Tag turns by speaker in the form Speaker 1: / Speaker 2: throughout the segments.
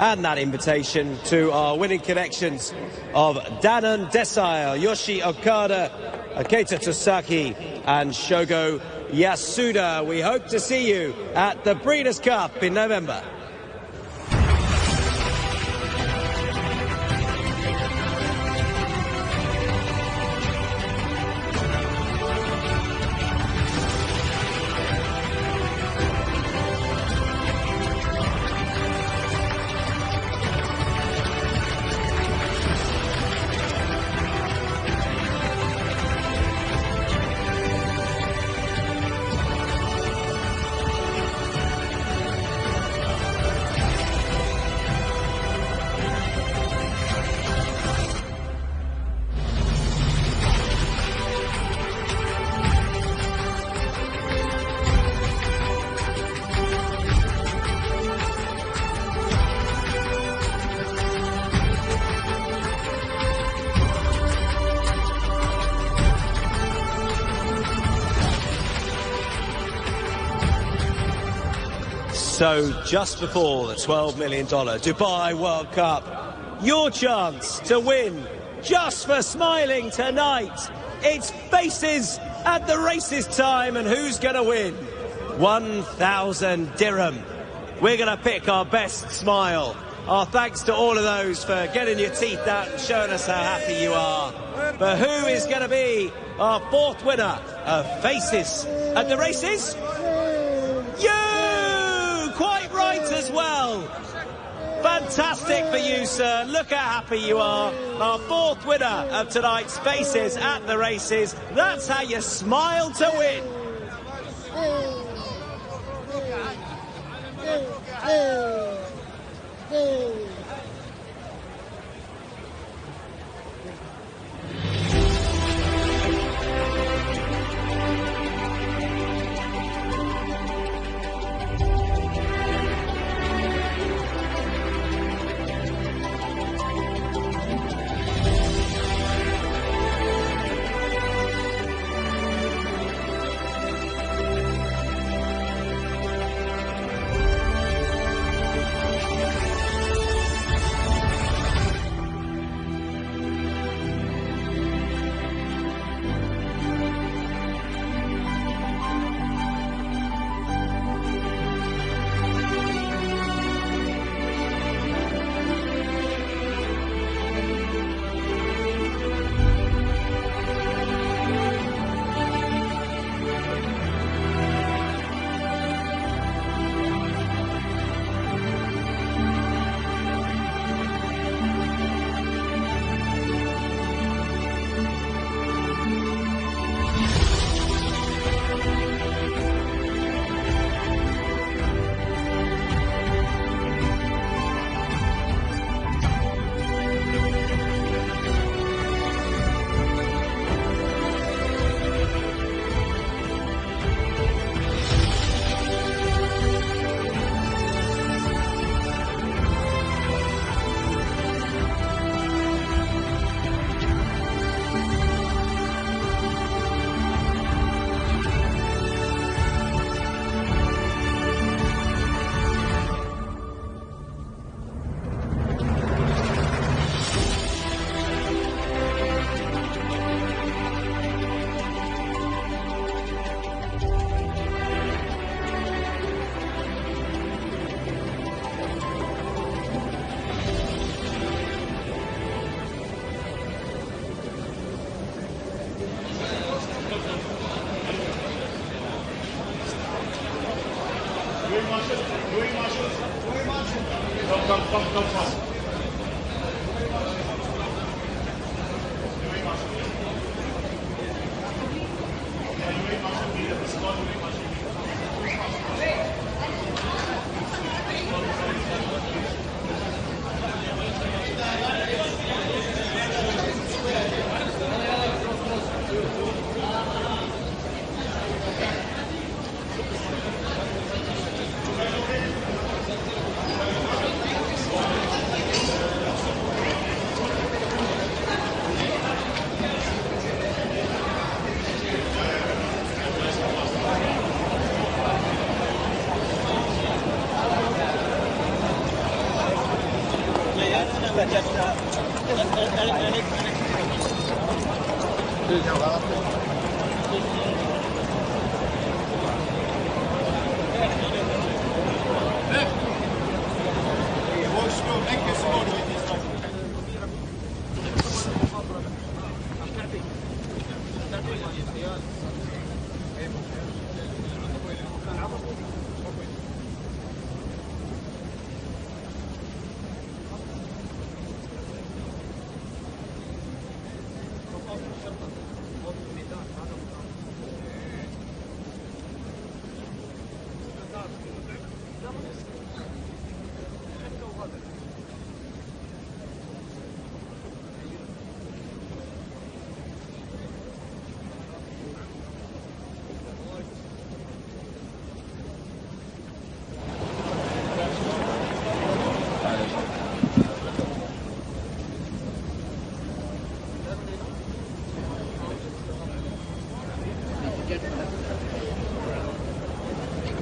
Speaker 1: and that invitation to our winning connections of Danon Desai, Yoshi Okada, Keita Tosaki and Shogo Yasuda. We hope to see you at the Breeders' Cup in November. So just before the $12 million Dubai World Cup, your chance to win just for smiling tonight. It's Faces at the Races time, and who's going to win? 1,000 dirham. We're going to pick our best smile. Our thanks to all of those for getting your teeth out and showing us how happy you are. But who is going to be our fourth winner of Faces at the Races? You! Quite right as well. Fantastic for you, sir. Look how happy you are. Our fourth winner of tonight's Faces at the Races. That's how you smile to win.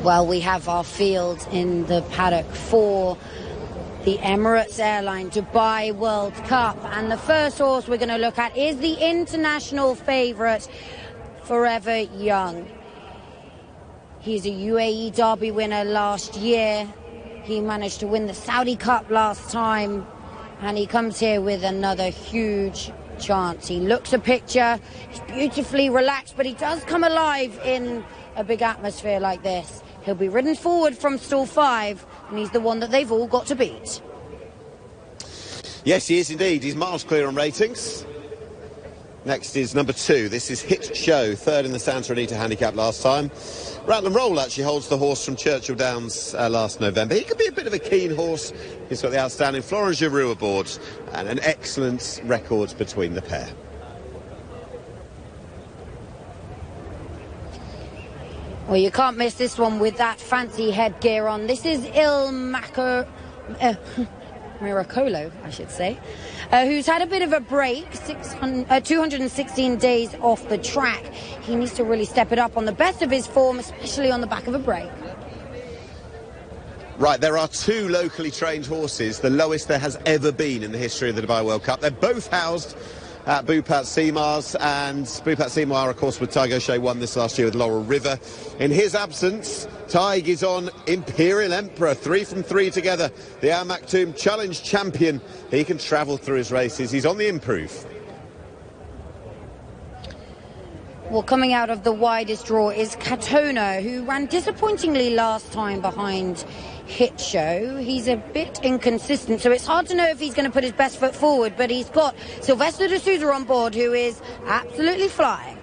Speaker 2: Well, we have our field in the paddock for the Emirates Airline Dubai World Cup. And the first horse we're going to look at is the international favourite, Forever Young. He's a UAE Derby winner last year. He managed to win the Saudi Cup last time. And he comes here with another huge chance. He looks a picture. He's beautifully relaxed, but he does come alive in a big atmosphere like this. He'll be ridden forward from stall 5, and he's the one that they've all got to beat.
Speaker 3: Yes, he is indeed. He's miles clear on ratings. Next is number 2. This is Hit Show, third in the Santa Anita handicap last time. Rattle and Roll actually holds the horse from Churchill Downs last November. He could be a bit of a keen horse. He's got the outstanding Florent Giroux aboard and an excellent record between the pair.
Speaker 2: Well, you can't miss this one with that fancy headgear on. This is Miracolo, I should say, who's had a bit of a break, 216 days off the track. He needs to really step it up on the best of his form, especially on the back of a break.
Speaker 3: Right, there are 2 locally trained horses, the lowest there has ever been in the history of the Dubai World Cup. They're both housed at Bupat Seamar's, and Bupat Seamar, of course, with Tig O'Shea won this last year with Laurel River. In his absence, Tig is on Imperial Emperor, 3 from 3 together. The Al Maktoum Challenge champion. He can travel through his races. He's on the improve.
Speaker 2: Well, coming out of the widest draw is Katona, who ran disappointingly last time behind Hit Show. He's a bit inconsistent, so it's hard to know if he's going to put his best foot forward, but he's got Sylvester de Souza on board, who is absolutely flying.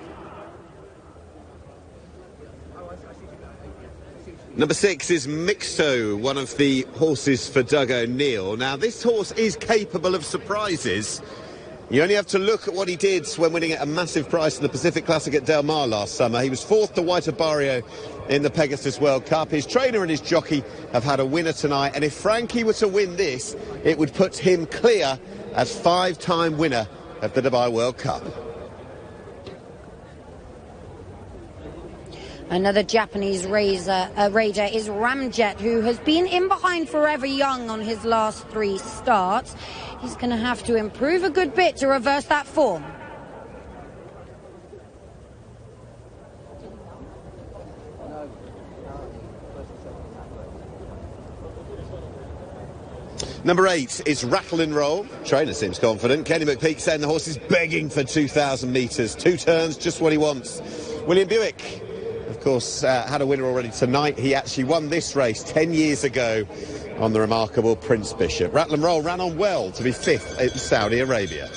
Speaker 3: Number 6 is Mixto, one of the horses for Doug O'Neill. Now, this horse is capable of surprises. You only have to look at what he did when winning at a massive price in the Pacific Classic at Del Mar last summer. He was 4th to White Barrio in the Pegasus World Cup. His trainer and his jockey have had a winner tonight, and if Frankie were to win this, it would put him clear as 5-time winner of the Dubai World Cup.
Speaker 2: Another Japanese raider is Ramjet, who has been in behind Forever Young on his last 3 starts. He's going to have to improve a good bit to reverse that form.
Speaker 3: Number 8 is Rattle and Roll. Trainer seems confident. Kenny McPeak saying the horse is begging for 2,000 metres. 2 turns, just what he wants. William Buick, of course, had a winner already tonight. He actually won this race 10 years ago on the remarkable Prince Bishop. Rattle and Roll ran on well to be 5th in Saudi Arabia.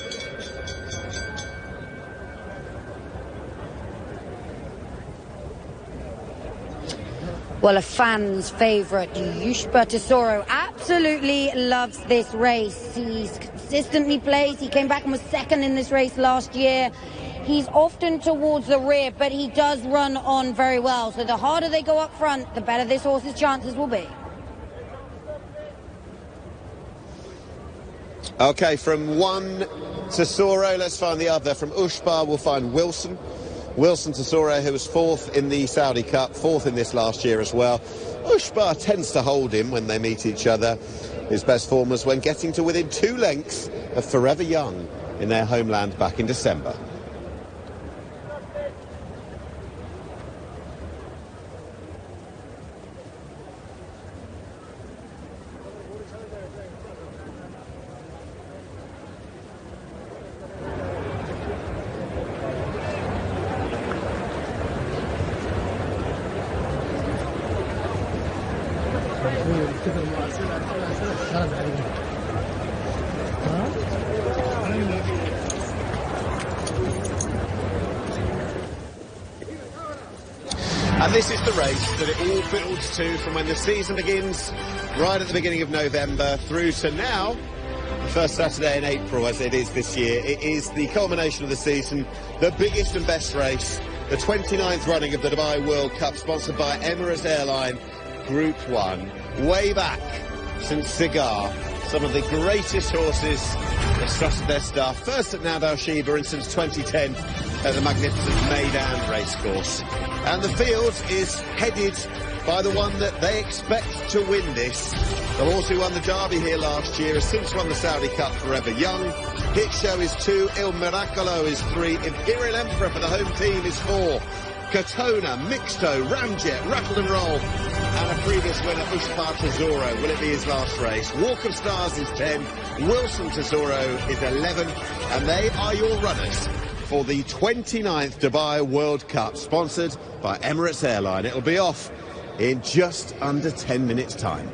Speaker 2: Well, a fan's favourite, Yushpa Tesoro, absolutely loves this race. He's consistently placed. He came back and was 2nd in this race last year. He's often towards the rear, but he does run on very well. So the harder they go up front, the better this horse's chances will be.
Speaker 3: OK, from 1 Tesoro, let's find the other. From Ushbar, we'll find Wilson. Wilson Tesoro, who was 4th in the Saudi Cup, 4th in this last year as well. Ushbar tends to hold him when they meet each other. His best form was when getting to within 2 lengths of Forever Young in their homeland back in December. And this is the race that it all builds to from when the season begins, right at the beginning of November, through to now, the first Saturday in April, as it is this year. It is the culmination of the season, the biggest and best race, the 29th running of the Dubai World Cup, sponsored by Emirates Airline Group 1. Way back since Cigar, some of the greatest horses that trusted their star, first at Naud Al Sheba and since 2010 at the magnificent Meydan racecourse. And the field is headed by the one that they expect to win this. The horse who won the Derby here last year has since won the Saudi Cup, Forever Young. Hit Show is 2, Il Miracolo is 3, Imperial Emperor for the home team is 4. Katona, Mixto, Ramjet, Rattle and Roll, and a previous winner, Ushpa Tesoro. Will it be his last race? Walk of Stars is 10, Wilson Tesoro is 11, and they are your runners for the 29th Dubai World Cup, sponsored by Emirates Airline. It'll be off in just under 10 minutes' time.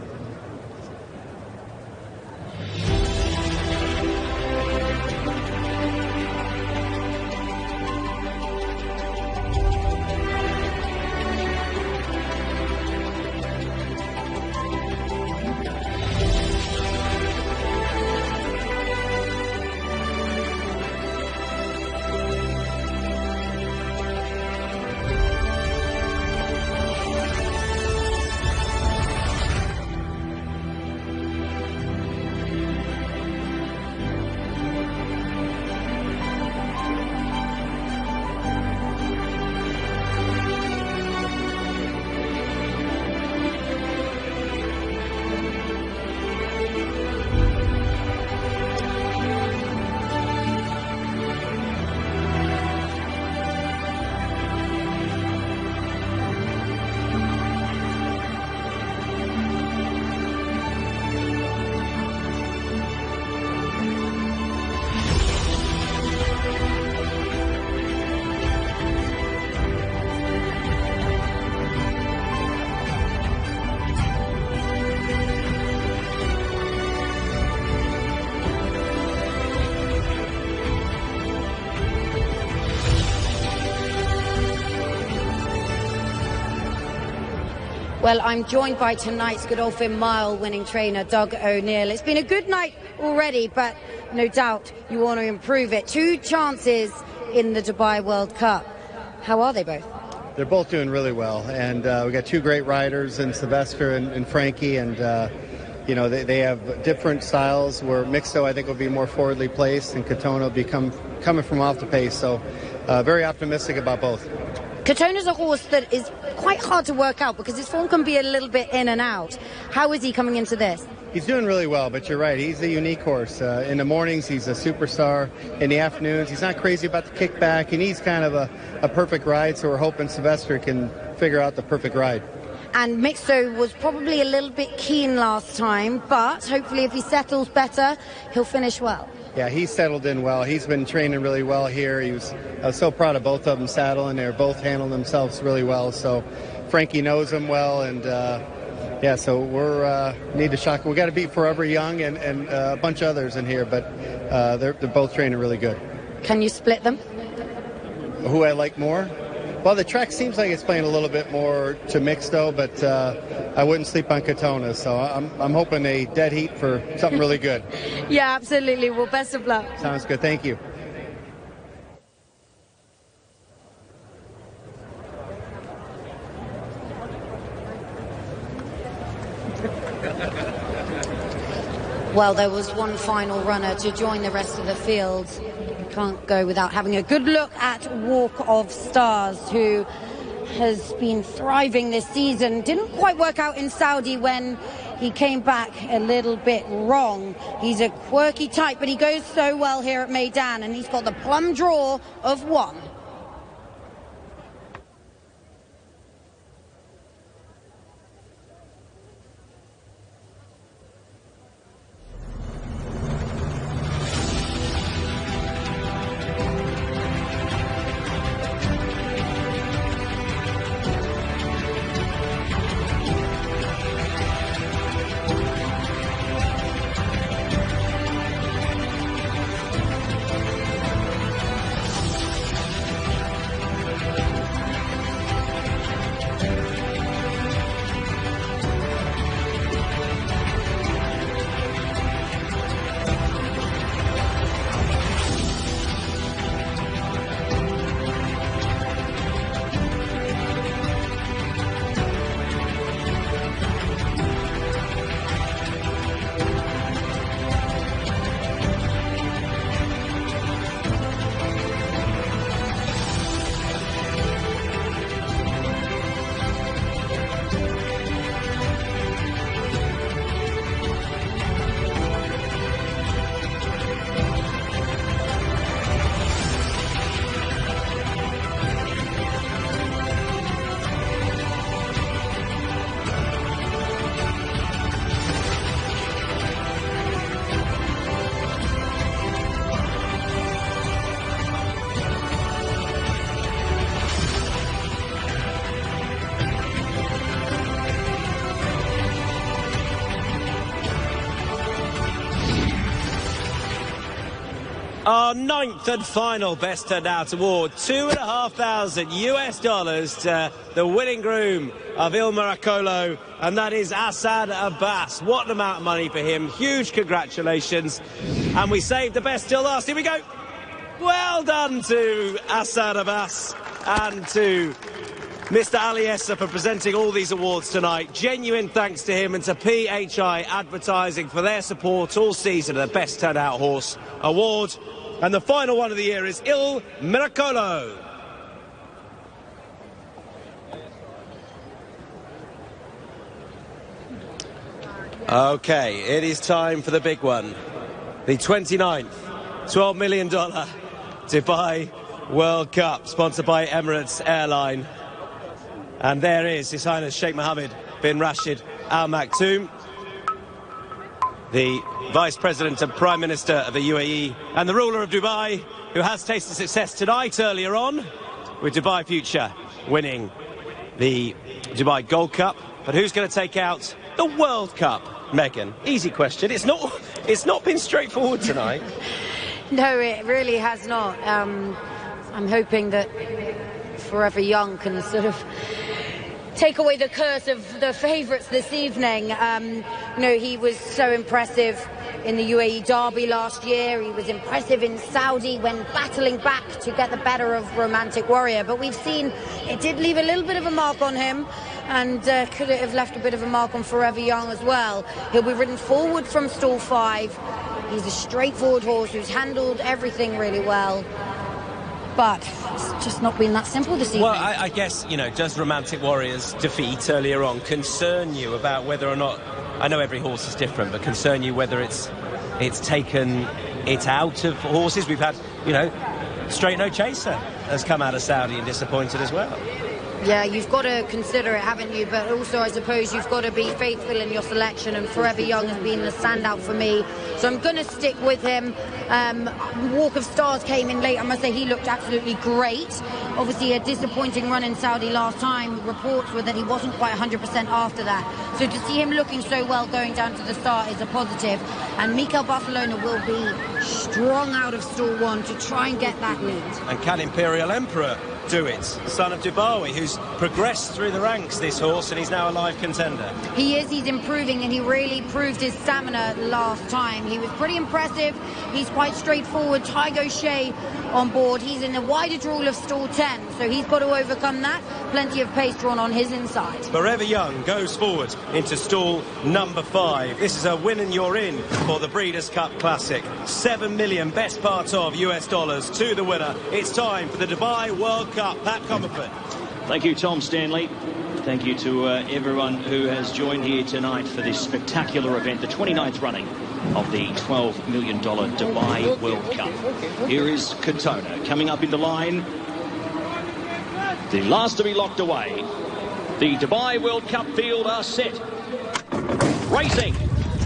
Speaker 2: Well, I'm joined by tonight's Godolphin Mile winning trainer, Doug O'Neill. It's been a good night already, but no doubt you want to improve it. 2 chances in the Dubai World Cup. How are they both?
Speaker 4: They're both doing really well, and we got 2 great riders in Sylvester and Frankie, and you know, they have different styles, where Mixto I think will be more forwardly placed and Katona will be coming from off the pace, so very optimistic about both.
Speaker 2: Katona's a horse that is quite hard to work out because his form can be a little bit in and out. How is he coming into this?
Speaker 4: He's doing really well, but you're right, he's a unique horse. In the mornings he's a superstar, in the afternoons he's not crazy about the kickback, and he's kind of a perfect ride, so we're hoping Sylvester can figure out the perfect ride.
Speaker 2: And Mixto was probably a little bit keen last time, but hopefully if he settles better, he'll finish well.
Speaker 4: Yeah, he's settled in well. He's been training really well here. I was so proud of both of them saddling. They're both handling themselves really well. So Frankie knows him well, and yeah, so we're need to shock. We got to beat Forever Young and a bunch of others in here, but they're both training really good.
Speaker 2: Can you split them?
Speaker 4: Who I like more? Well, the track seems like it's playing a little bit more to Mixto, but I wouldn't sleep on Katona, so I'm hoping a dead heat for something really good.
Speaker 2: Yeah, absolutely. Well, best of luck.
Speaker 4: Sounds good. Thank you.
Speaker 2: Well, there was one final runner to join the rest of the field. Can't go without having a good look at Walk of Stars, who has been thriving this season. Didn't quite work out in Saudi when he came back a little bit wrong. He's a quirky type, but he goes so well here at Meydan, and he's got the plum draw of 1.
Speaker 1: Our 9th and final Best Turned Out award, $2,500 to the winning groom of Il Miracolo, and that is Assad Abbas. What an amount of money for him. Huge congratulations. And we saved the best till last. Here we go. Well done to Assad Abbas and to Mr. Aliessa for presenting all these awards tonight. Genuine thanks to him and to PHI Advertising for their support all season of the Best Turned Out Horse Award. And the final one of the year is Il Miracolo. Okay, it is time for the big one. The 29th $12 million Dubai World Cup, sponsored by Emirates Airline. And there is His Highness Sheikh Mohammed bin Rashid Al Maktoum, the Vice President and Prime Minister of the UAE and the ruler of Dubai, who has tasted success tonight earlier on with Dubai Future winning the Dubai Gold Cup. But who's going to take out the World Cup, Megan? Easy question. It's not been straightforward tonight.
Speaker 2: No, it really has not. I'm hoping that Forever Young can sort of take away the curse of the favourites this evening. He was so impressive in the UAE Derby last year. He was impressive in Saudi when battling back to get the better of Romantic Warrior. But we've seen it did leave a little bit of a mark on him, and could it have left a bit of a mark on Forever Young as well. He'll be ridden forward from stall 5. He's a straightforward horse who's handled everything really well. But it's just not been that simple this evening.
Speaker 1: Well, I guess, does Romantic Warrior's defeat earlier on concern you about whether or not, I know every horse is different, but concern you whether it's taken it out of horses? We've had, Straight No Chaser has come out of Saudi and disappointed as well.
Speaker 2: Yeah, you've got to consider it, haven't you? But also, I suppose you've got to be faithful in your selection, and Forever Young has been the standout for me. So I'm going to stick with him. Walk of Stars came in late. I must say he looked absolutely great. Obviously, a disappointing run in Saudi last time. Reports were that he wasn't quite 100% after that. So to see him looking so well going down to the start is a positive. And Mikel Barcelona will be strong out of stall 1 to try and get that lead.
Speaker 1: And can Imperial Emperor do it? Son of Dubawi, who's progressed through the ranks, this horse, and he's now a live contender.
Speaker 2: He is, he's improving, and he really proved his stamina last time. He was pretty impressive. He's quite straightforward. Tygo Shea on board. He's in the wider draw of stall 10, so he's got to overcome that. Plenty of pace drawn on his inside.
Speaker 1: Forever Young goes forward into stall number 5. This is a win and you're in for the Breeders' Cup Classic. $7 million, best part of US dollars to the winner. It's time for the Dubai World Cup. Pat Comerford.
Speaker 5: Thank you, Tom Stanley. Thank you to everyone who has joined here tonight for this spectacular event, the 29th running of the $12 million Dubai World Cup. Here is Katona coming up in the line. The last to be locked away. The Dubai World Cup field are set. Racing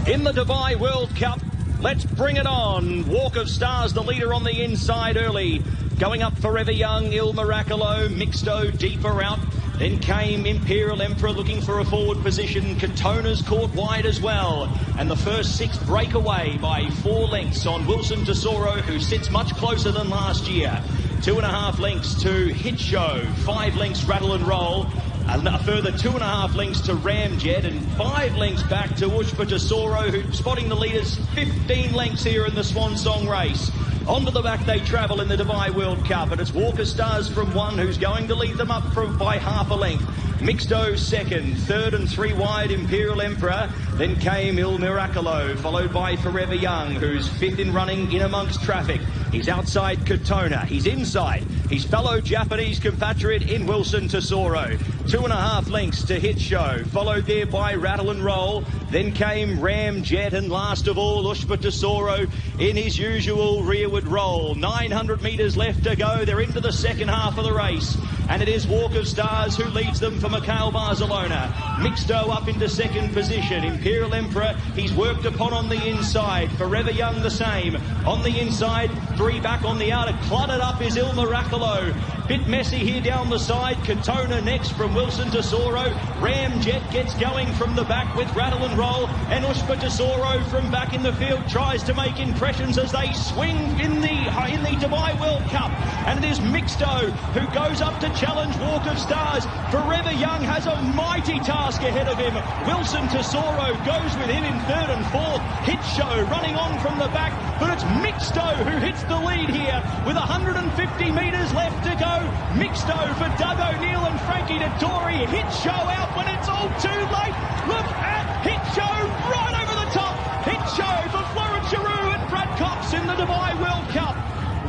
Speaker 5: in the Dubai World Cup. Let's bring it on. Walk of Stars, the leader on the inside early. Going up Forever Young, Il Miracolo, Mixto deeper out. Then came Imperial Emperor looking for a forward position. Katona's caught wide as well. And the first six break away by 4 lengths on Wilson Tesoro, who sits much closer than last year. 2.5 lengths to Hit Show, 5 lengths Rattle and Roll. A further 2.5 lengths to Ramjet and 5 lengths back to Ushpa Tesoro, who's spotting the leaders 15 lengths here in the Swan Song race. Onto the back they travel in the Dubai World Cup, and it's Walker Stars from 1 who's going to lead them up by half a length. Mixto second, third and 3 wide Imperial Emperor. Then came Il Miracolo, followed by Forever Young, who's 5th in running in amongst traffic. He's outside Katona, he's inside his fellow Japanese compatriot in Wilson Tesoro. 2.5 lengths to Hit Show, followed there by Rattle and Roll. Then came Ramjet, and last of all Ushpa Tesoro in his usual rearward roll. 900 metres left to go. They're into the second half of the race, and it is Walk of Stars who leads them for Mikhail Barcelona. Mixto up into second position. Imperial Emperor, he's worked upon on the inside. Forever Young the same. On the inside, 3 back on the outer. Cluttered up is Il Miracolo. Bit messy here down the side. Katona next from Wilson Tesoro. Ramjet gets going from the back with Rattle and Roll. And Ushpa Tesoro from back in the field tries to make impressions as they swing in the Dubai World Cup. And it is Mixto who goes up to challenge Walk of Stars. Forever Young has a mighty task ahead of him. Wilson Tesoro goes with him in 3rd and 4th. Hit Show running on from the back, but it's Mixto who hits the lead here with 150 metres left to go. Mixto for Doug O'Neill and Frankie Dettori. Hit Show out when it's all too late. Look at Hit Show right over the top. Hit Show for Florence Giroux and Brad Cox in the Dubai World Cup.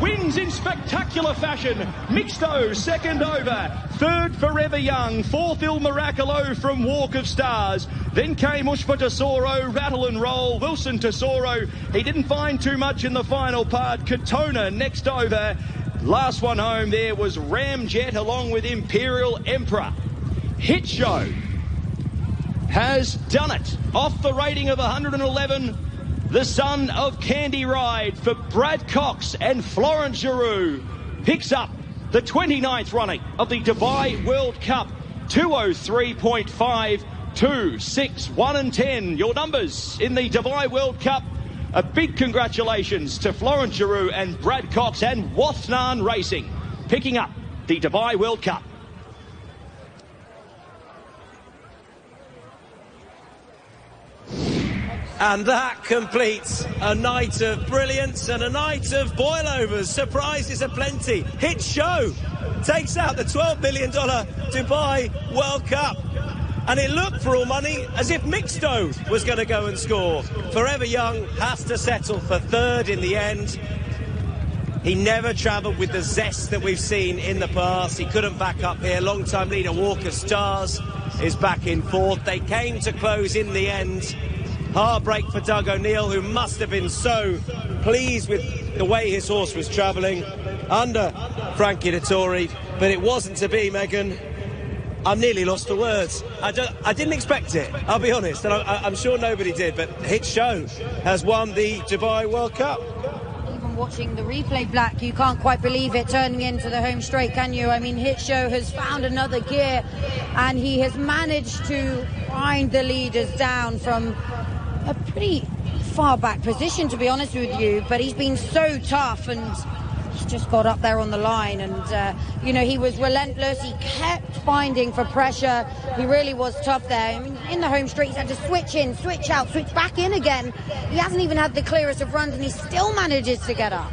Speaker 5: Wins in spectacular fashion. Mixto second over. 3rd Forever Young. 4th Il Miracolo from Walk of Stars. Then came Ushpa Tesoro, Rattle and Roll. Wilson Tesoro, he didn't find too much in the final part. Katona next over. Last one home there was Ramjet along with Imperial Emperor. Hit Show has done it. Off the rating of 111. The son of Candy Ride for Brad Cox and Florence Giroux picks up the 29th running of the Dubai World Cup. 203.5, 2, 6, 1 and 10. Your numbers in the Dubai World Cup. A big congratulations to Florence Giroux and Brad Cox and Wathnan Racing picking up the Dubai World Cup.
Speaker 1: And that completes a night of brilliance and a night of boilovers. Surprises aplenty. Hit Show takes out the $12 million Dubai World Cup. And it looked for all money as if Mixto was going to go and score. Forever Young has to settle for 3rd in the end. He never travelled with the zest that we've seen in the past. He couldn't back up here. Long-time leader Walker Stars is back in 4th. They came to close in the end. Heartbreak for Doug O'Neill, who must have been so pleased with the way his horse was travelling under Frankie Dettori. But it wasn't to be, Megan. I'm nearly lost for words. I didn't expect it, I'll be honest, and I'm sure nobody did, but Hit Show has won the Dubai World Cup.
Speaker 2: Even watching the replay, Black, you can't quite believe it turning into the home straight, can you? I mean, Hit Show has found another gear, and he has managed to grind the leaders down from a pretty far back position, to be honest with you, but he's been so tough and he's just got up there on the line, and you know, he was relentless. He kept finding for pressure. He really was tough there. I mean, in the home straight he's had to switch in, switch out, switch back in again. He hasn't even had the clearest of runs and he still manages to get up.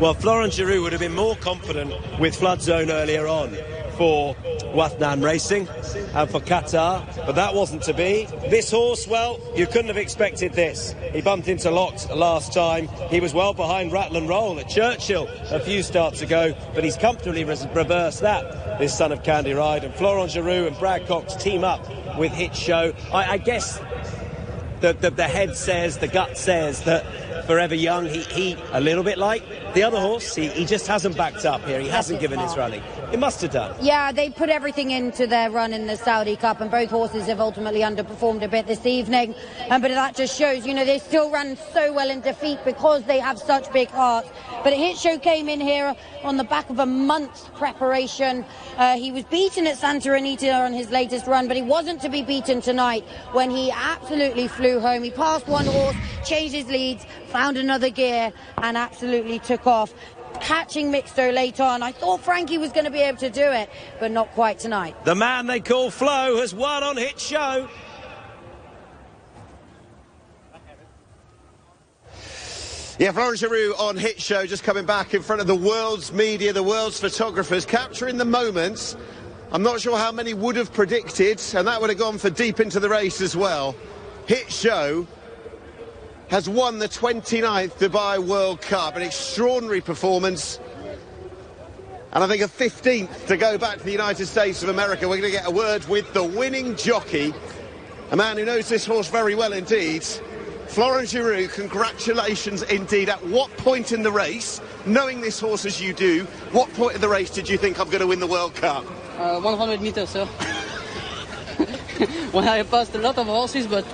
Speaker 1: Well, Florence Giroux would have been more confident with Flood Zone earlier on. for Wathnan Racing and for Qatar, but that wasn't to be. This horse, well, you couldn't have expected this. He bumped into Locks last time. He was well behind Rattle and Roll at Churchill a few starts ago, but he's comfortably reversed that, this son of Candy Ride. And Florent Giroux and Brad Cox team up with Hit Show. I guess the head says, the gut says that Forever Young, he a little bit like the other horse, he just hasn't backed up here. He hasn't given his running. It must have done.
Speaker 2: Yeah, they put everything into their run in the Saudi Cup, and both horses have ultimately underperformed a bit this evening. But that just shows, they still ran so well in defeat because they have such big hearts. But Hit Show came in here on the back of a month's preparation. He was beaten at Santa Anita on his latest run, but he wasn't to be beaten tonight when he absolutely flew home. He passed one horse, changed his leads, found another gear, and absolutely took off. Catching Mixto late on. I thought Frankie was going to be able to do it, but not quite tonight.
Speaker 1: The man they call Flo has won on Hit Show.
Speaker 3: Yeah, Florent Giroux on Hit Show, just coming back in front of the world's media, the world's photographers, capturing the moments. I'm not sure how many would have predicted, and that would have gone for deep into the race as well. Hit Show has won the 29th Dubai World Cup, an extraordinary performance. And I think a 15th to go back to the United States of America. We're going to get a word with the winning jockey, a man who knows this horse very well indeed. Florent Giroux, congratulations indeed. At what point in the race, knowing this horse as you do, what point in the race did you think I'm going to win the World Cup?
Speaker 6: 100 meters, sir. When I passed a lot of horses, but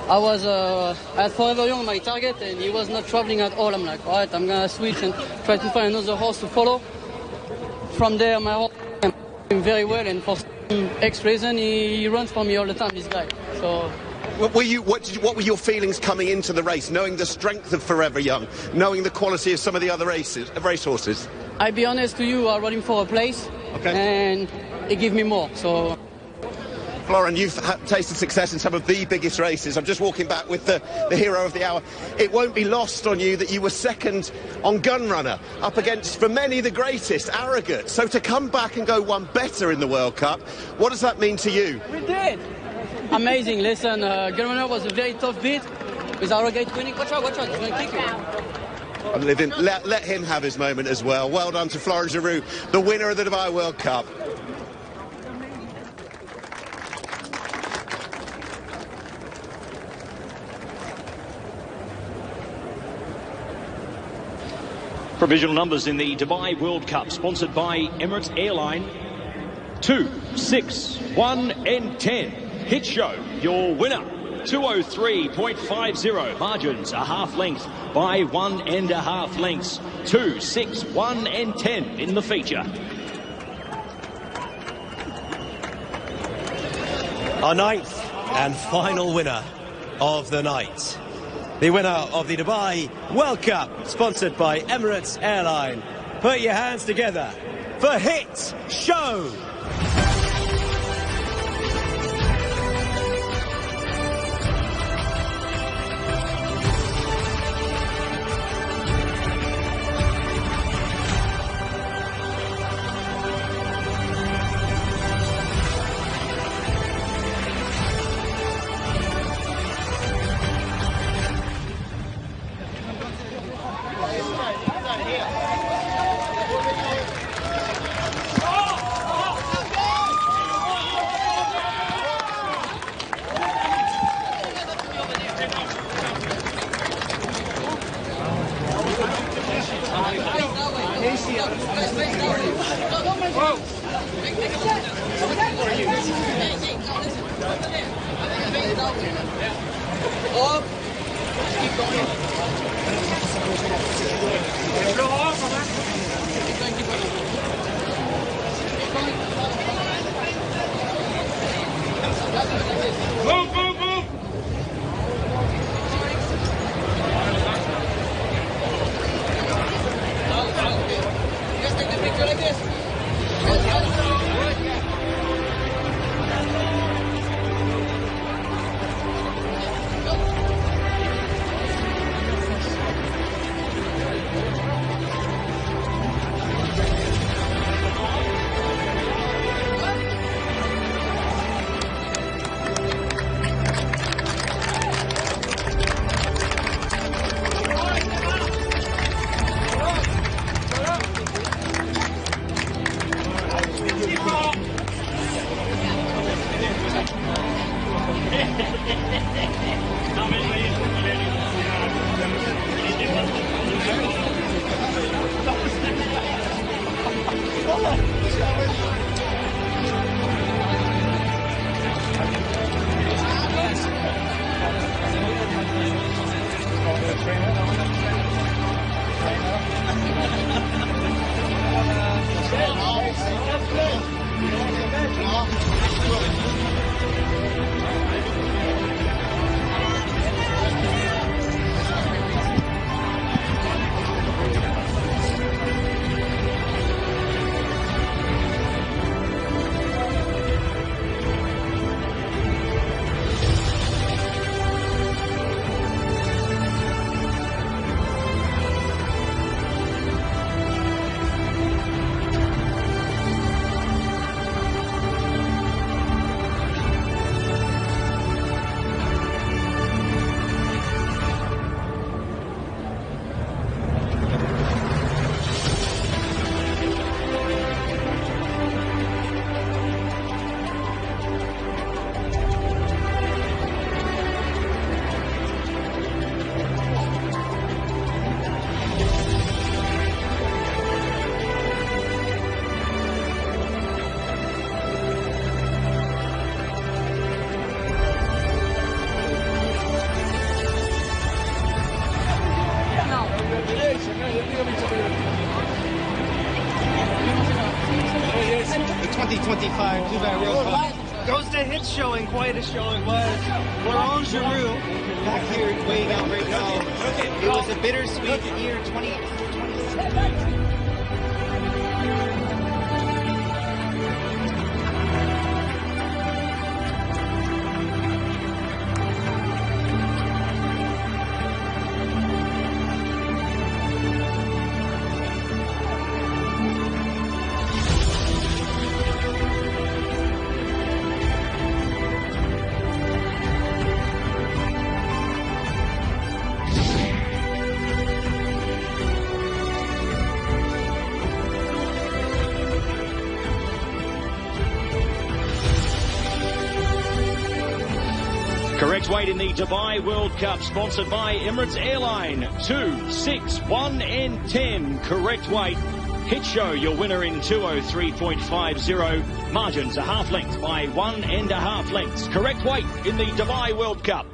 Speaker 6: I was at Forever Young, my target, and he was not traveling at all. I'm like, all right, I'm going to switch and try to find another horse to follow. From there, my horse came very well, and for some X reason, he runs for me all the time, this guy. So.
Speaker 3: What were your feelings coming into the race, knowing the strength of Forever Young, knowing the quality of some of the other racehorses?
Speaker 6: I'll be honest to you, I rode him for a place, and he gave me more, so.
Speaker 3: Florent, you've tasted success in some of the biggest races. I'm just walking back with the hero of the hour. It won't be lost on you that you were second on Gunrunner, up against, for many, the greatest, Arrogant. So to come back and go one better in the World Cup, what does that mean to you?
Speaker 6: We did! Amazing, listen, Gunrunner was a very tough beat, with Arrogant winning. Watch out, he's going to kick you.
Speaker 3: Let him have his moment as well. Well done to Florent Giroux, the winner of the Dubai World Cup.
Speaker 5: Provisional numbers in the Dubai World Cup, sponsored by Emirates Airline. 2, 6, 1 and 10. Hit Show, your winner. 203.50. Margins a half length by 1.5 lengths. 2, 6, 1 and 10 in the feature.
Speaker 1: Our ninth and final winner of the night. The winner of the Dubai World Cup, sponsored by Emirates Airline. Put your hands together for Hit Show.
Speaker 7: 2025 Dubai World Cup goes to hit showing, quite a show it was. Laurent Giroux back here weighing out right now. It was a bittersweet year, 2027.
Speaker 5: Correct weight in the Dubai World Cup, sponsored by Emirates Airline. 2, 6, 1 and 10. Correct weight. Hit show your winner in 203.50. Margins a half length by 1.5 lengths. Correct weight in the Dubai World Cup.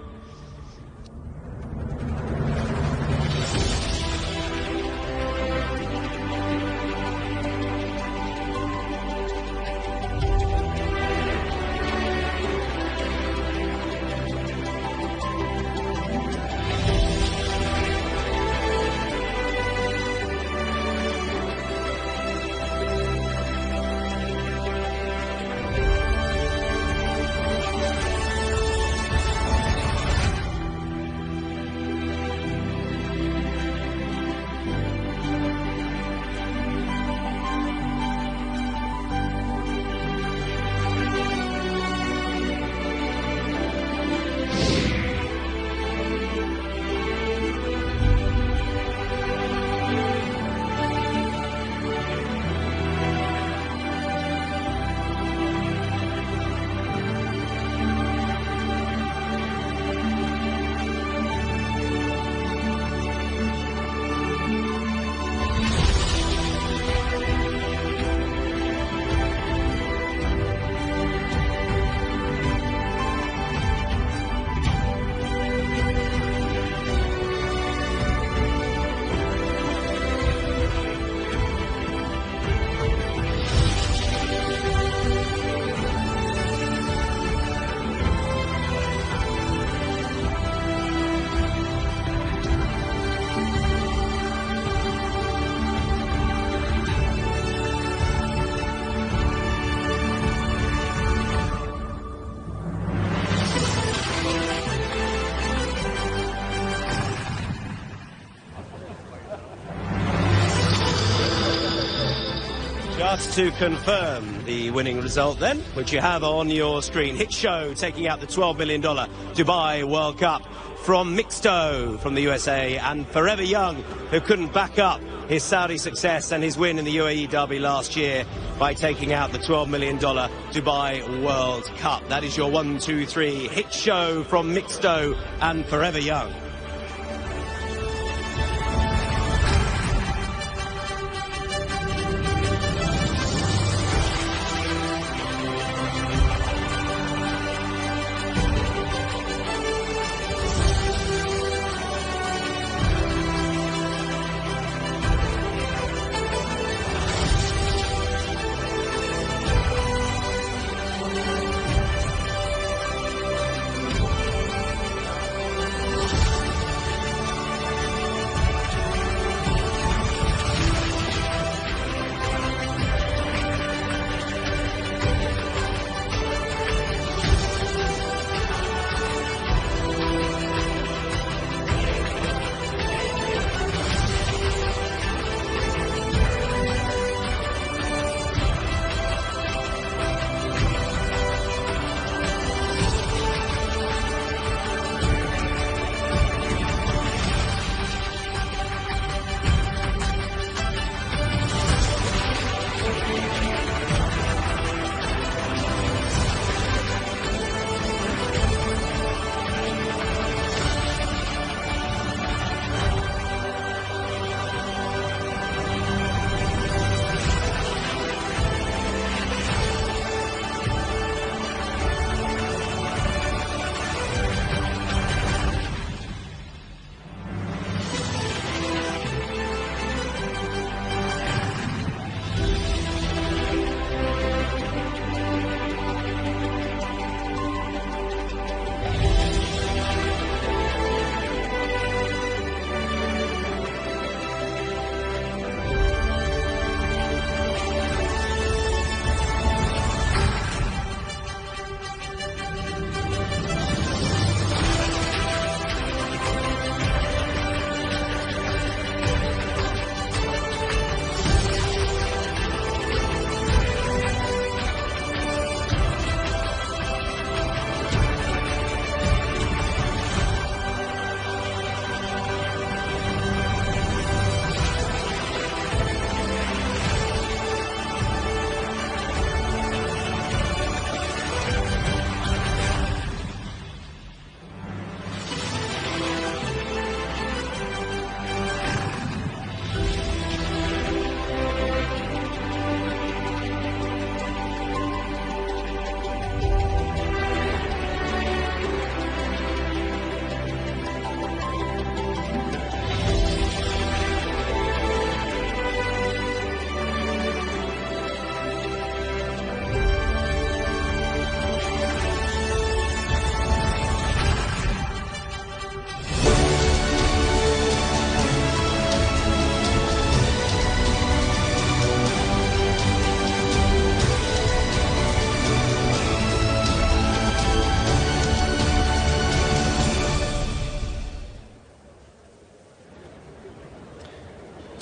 Speaker 1: Just to confirm the winning result then, which you have on your screen. Hit Show taking out the $12 million Dubai World Cup from Mixto from the USA, and Forever Young, who couldn't back up his Saudi success and his win in the UAE Derby last year by taking out the $12 million Dubai World Cup. That is your 1, 2, 3 Hit Show from Mixto and Forever Young.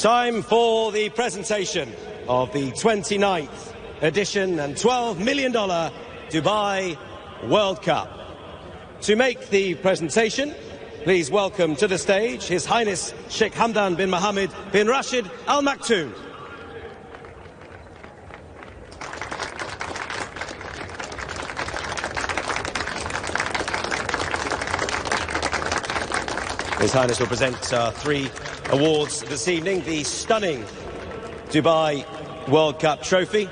Speaker 1: Time for the presentation of the 29th edition and $12 million Dubai World Cup. To make the presentation, please welcome to the stage His Highness Sheikh Hamdan bin Mohammed bin Rashid Al Maktoum. His Highness will present 3 awards this evening: the stunning Dubai World Cup trophy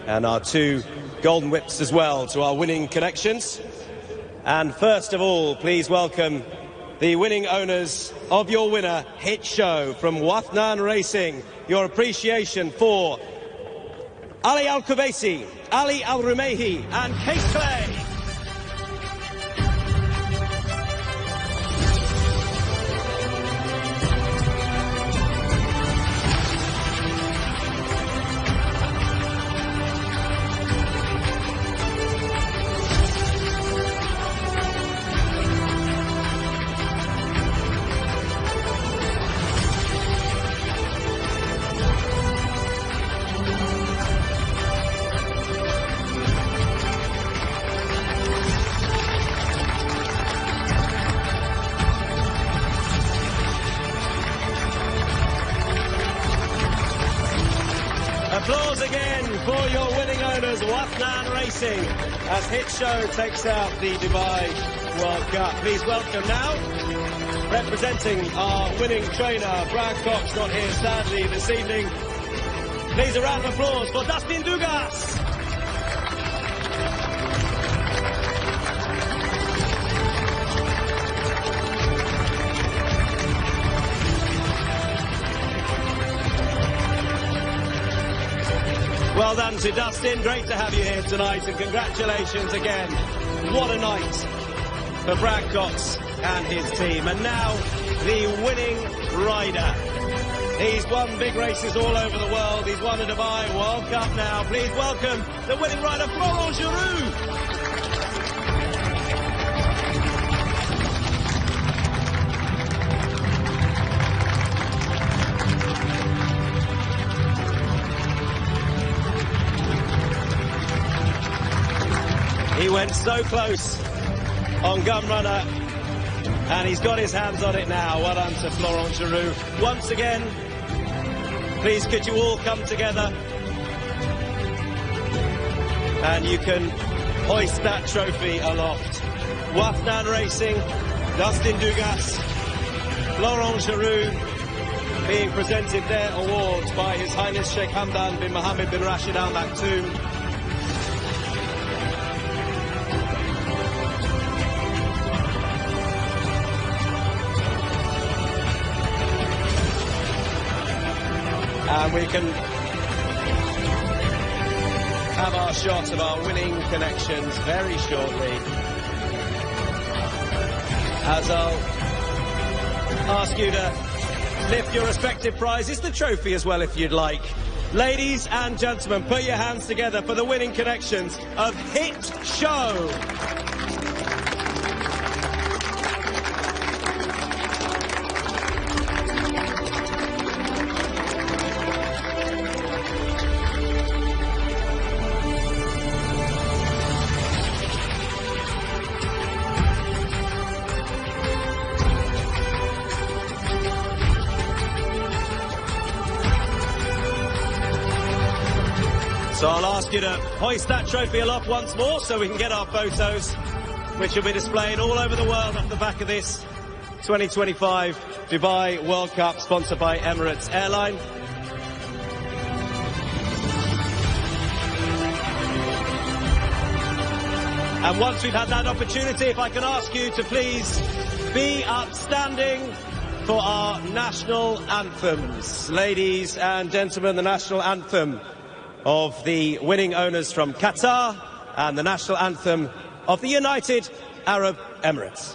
Speaker 1: and our 2 golden whips as well to our winning connections. And first of all, please welcome the winning owners of your winner hit show from Wafnan Racing. Your appreciation for Ali Al-Kubaisi, Ali Al-Rumehi and Case Clay. Applause again for your winning owners, Wafnan Racing, as Hit Show takes out the Dubai World Cup. Please welcome now, representing our winning trainer, Brad Cox, not here sadly this evening. Please a round of applause for Dustin Dugas. Well done to Dustin, great to have you here tonight, and congratulations again. What a night for Brad Cox and his team. And now, the winning rider. He's won big races all over the world. He's won a Dubai World Cup now. Please welcome the winning rider, Florent Giroux. He went so close on Gun Runner, and he's got his hands on it now. Well done to Florent Giroux. Once again, please could you all come together, and you can hoist that trophy aloft. Wafnan Racing, Dustin Dugas, Florent Giroux being presented their awards by His Highness Sheikh Hamdan bin Mohammed bin Rashid Al Maktoum. And we can have our shot of our winning connections very shortly, as I'll ask you to lift your respective prizes, the trophy as well if you'd like. Ladies and gentlemen, put your hands together for the winning connections of Hit Show. So I'll ask you to hoist that trophy aloft once more so we can get our photos, which will be displayed all over the world off the back of this 2025 Dubai World Cup, sponsored by Emirates Airline. And once we've had that opportunity, if I can ask you to please be upstanding for our national anthems. Ladies and gentlemen, the national anthem of the winning owners from Qatar and the national anthem of the United Arab Emirates.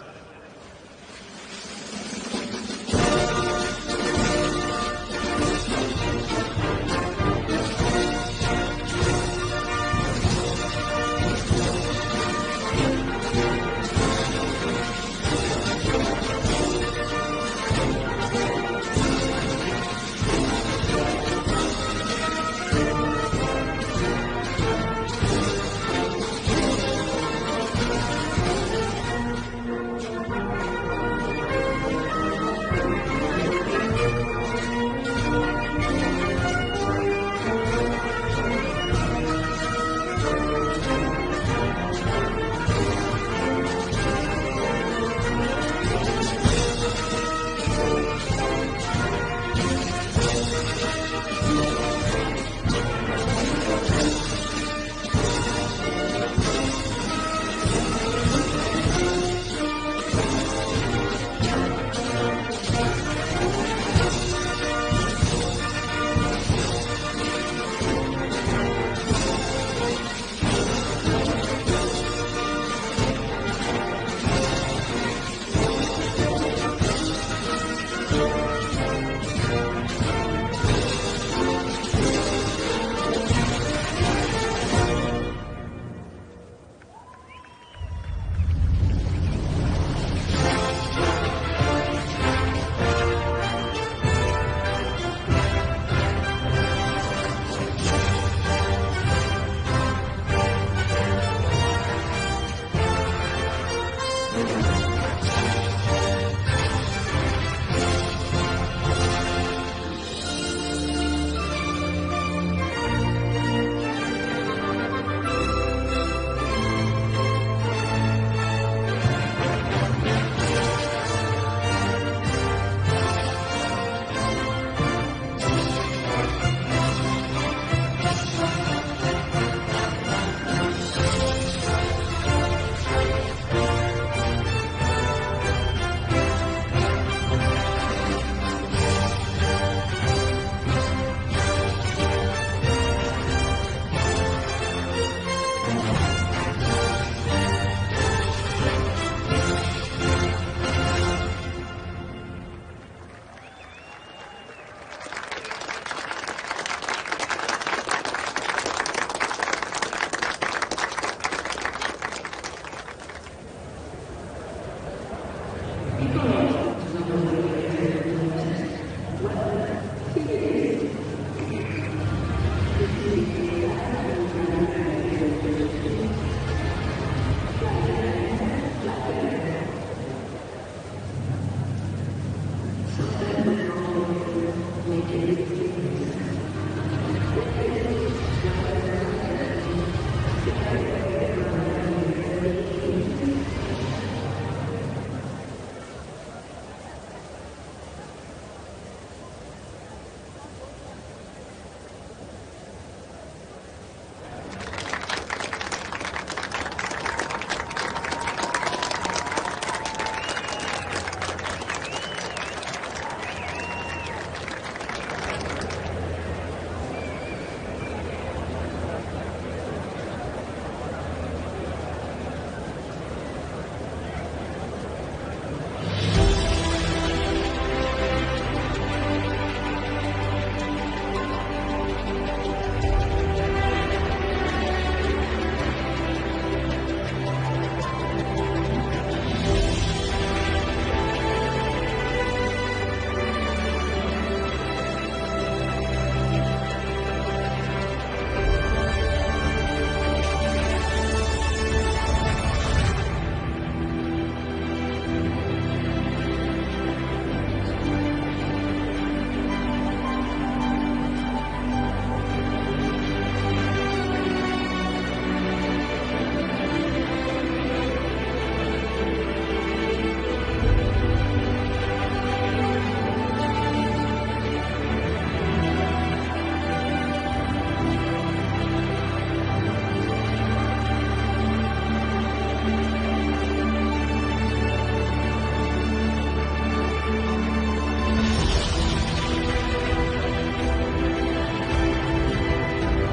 Speaker 8: Bye.